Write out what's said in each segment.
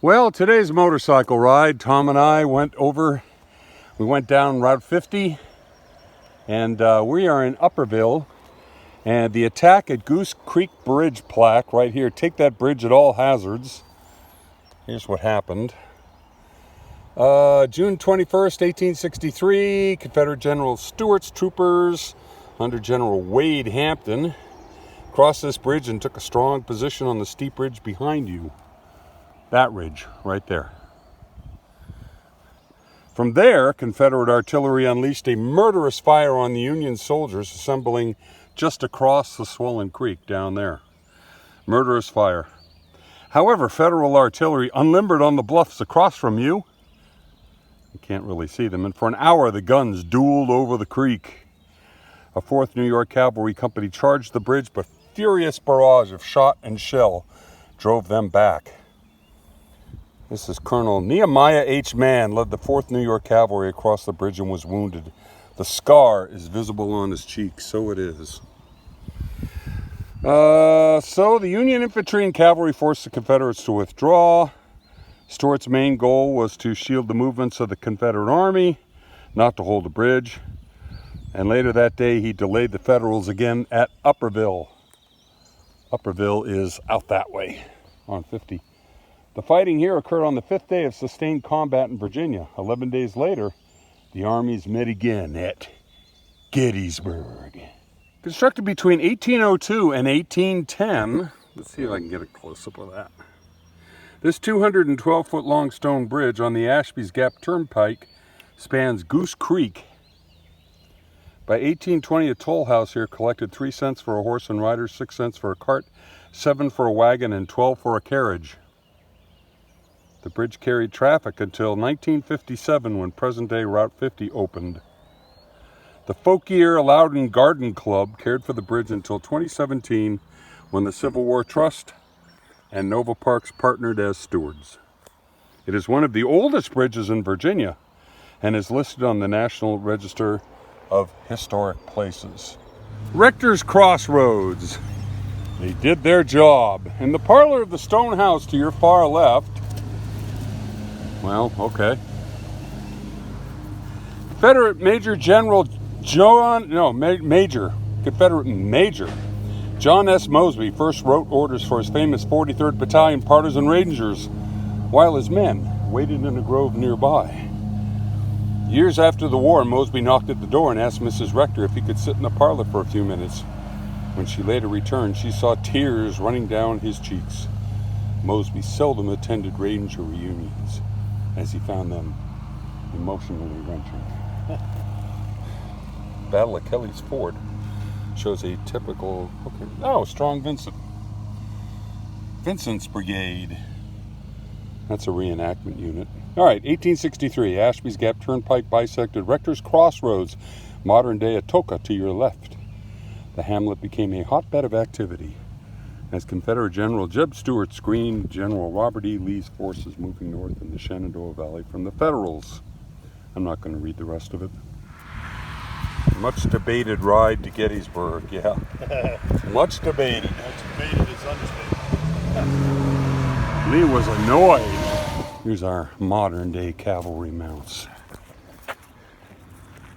Well, today's motorcycle ride, Tom and I went down Route 50, and we are in Upperville, and the attack at Goose Creek Bridge plaque right here, take that bridge at all hazards. Here's what happened. June 21st, 1863, Confederate General Stuart's troopers under General Wade Hampton crossed this bridge and took a strong position on the steep ridge behind you. That ridge right there. From there, Confederate artillery unleashed a murderous fire on the Union soldiers assembling just across the swollen creek down there. Murderous fire. However, Federal artillery unlimbered on the bluffs across from you. You can't really see them. And for an hour, the guns dueled over the creek. A 4th New York Cavalry Company charged the bridge, but furious barrage of shot and shell drove them back. This is Colonel Nehemiah H. Mann, led the 4th New York Cavalry across the bridge and was wounded. The scar is visible on his cheek, so it is. So the Union infantry and cavalry forced the Confederates to withdraw. Stuart's main goal was to shield the movements of the Confederate Army, not to hold the bridge. And later that day, he delayed the Federals again at Upperville. Upperville is out that way on 50. The fighting here occurred on the 5th day of sustained combat in Virginia. 11 days later, the armies met again at Gettysburg. Constructed between 1802 and 1810, let's see if I can get a close-up of that. This 212-foot-long stone bridge on the Ashby's Gap Turnpike spans Goose Creek. By 1820, a toll house here collected 3 cents for a horse and rider, 6 cents for a cart, 7 for a wagon, and 12 for a carriage. The bridge carried traffic until 1957 when present-day Route 50 opened. The Folkier Loudon Garden Club cared for the bridge until 2017 when the Civil War Trust and Nova Parks partnered as stewards. It is one of the oldest bridges in Virginia and is listed on the National Register of Historic Places. Rector's Crossroads. They did their job. In the parlor of the stone house to your far left, well, okay. Confederate Major Confederate Major John S. Mosby first wrote orders for his famous 43rd Battalion Partisan Rangers while his men waited in a grove nearby. Years after the war, Mosby knocked at the door and asked Mrs. Rector if he could sit in the parlor for a few minutes. When she later returned, she saw tears running down his cheeks. Mosby seldom attended Ranger reunions, as he found them emotionally wrenching. Battle of Kelly's Ford shows a typical, Strong Vincent. Vincent's Brigade. That's a reenactment unit. All right, 1863, Ashby's Gap Turnpike bisected Rector's Crossroads, modern-day Atoka to your left. The hamlet became a hotbed of activity as Confederate General Jeb Stuart screened General Robert E. Lee's forces moving north in the Shenandoah Valley from the Federals. I'm not going to read the rest of it. Much debated ride to Gettysburg, yeah. Much debated. Much debated is understated. Lee was annoyed. Here's our modern-day cavalry mounts.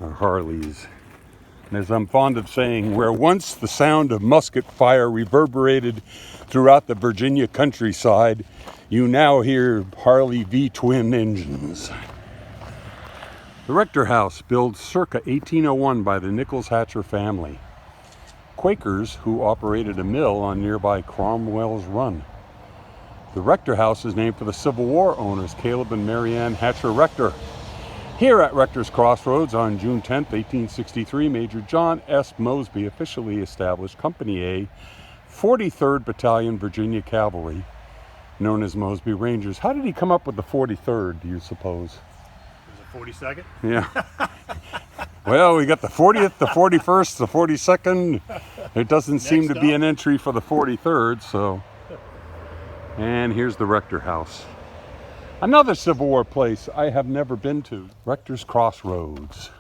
Our Harleys. And as I'm fond of saying, where once the sound of musket fire reverberated throughout the Virginia countryside, you now hear Harley V-twin engines. The Rector House, built circa 1801 by the Nichols Hatcher family. Quakers who operated a mill on nearby Cromwell's Run. The Rector House is named for the Civil War owners, Caleb and Marianne Hatcher Rector. Here at Rector's Crossroads on June 10, 1863, Major John S. Mosby officially established Company A, 43rd Battalion Virginia Cavalry, known as Mosby Rangers. How did he come up with the 43rd, do you suppose? Was it 42nd? Yeah. Well, we got the 40th, the 41st, the 42nd. There doesn't seem to be an entry for the 43rd, so. And here's the Rector House. Another Civil War place I have never been to, Rector's Crossroads.